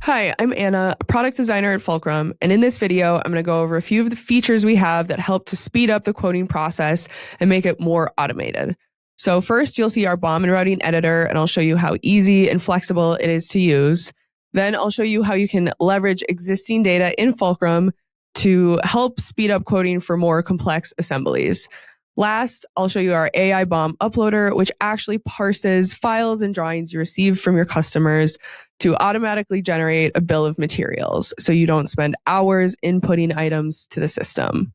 Hi, I'm Anna, a product designer at Fulcrum, and in this video, I'm going to go over a few of the features we have that help to speed up the quoting process and make it more automated. So first, you'll see our BOM and Routing editor, and I'll show you how easy and flexible it is to use. Then I'll show you how you can leverage existing data in Fulcrum to help speed up quoting for more complex assemblies. Last, I'll show you our AI BOM uploader, which actually parses files and drawings you receive from your customers to automatically generate a bill of materials so you don't spend hours inputting items to the system.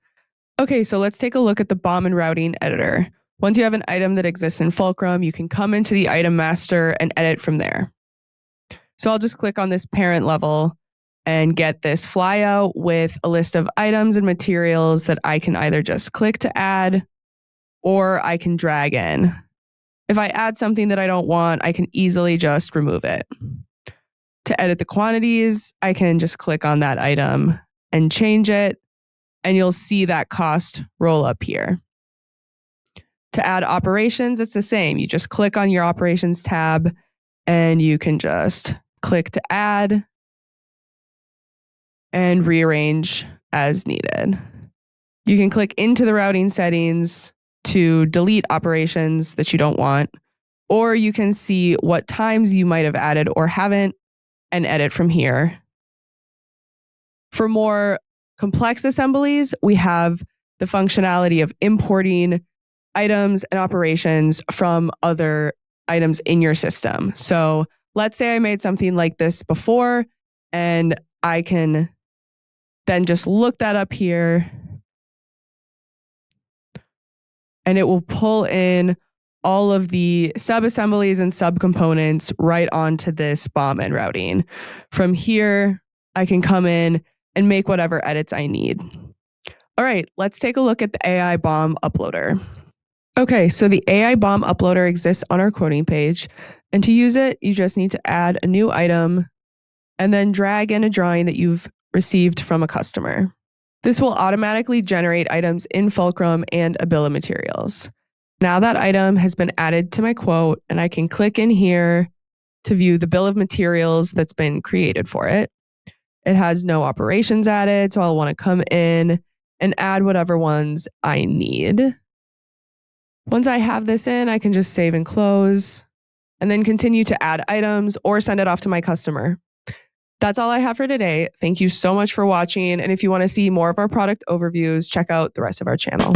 Okay, so let's take a look at the BOM and Routing editor. Once you have an item that exists in Fulcrum, you can come into the item master and edit from there. So I'll just click on this parent level and get this flyout with a list of items and materials that I can either just click to add or I can drag in. If I add something that I don't want, I can easily just remove it. To edit the quantities, I can just click on that item and change it, and you'll see that cost roll up here. To add operations, it's the same. You just click on your operations tab, and you can just click to add and rearrange as needed. You can click into the routing settings to delete operations that you don't want, or you can see what times you might have added or haven't and edit from here. For more complex assemblies, we have the functionality of importing items and operations from other items in your system. So let's say I made something like this before, and I can then just look that up here, and it will pull in all of the sub-assemblies and sub-components right onto this BOM and Routing. From here, I can come in and make whatever edits I need. All right, let's take a look at the AI BOM uploader. Okay, so the AI BOM uploader exists on our quoting page, and to use it, you just need to add a new item and then drag in a drawing that you've received from a customer. This will automatically generate items in Fulcrum and a bill of materials. Now that item has been added to my quote, and I can click in here to view the bill of materials that's been created for it. It has no operations added, so I'll want to come in and add whatever ones I need. Once I have this in, I can just save and close, and then continue to add items or send it off to my customer. That's all I have for today. Thank you so much for watching. And if you want to see more of our product overviews, check out the rest of our channel.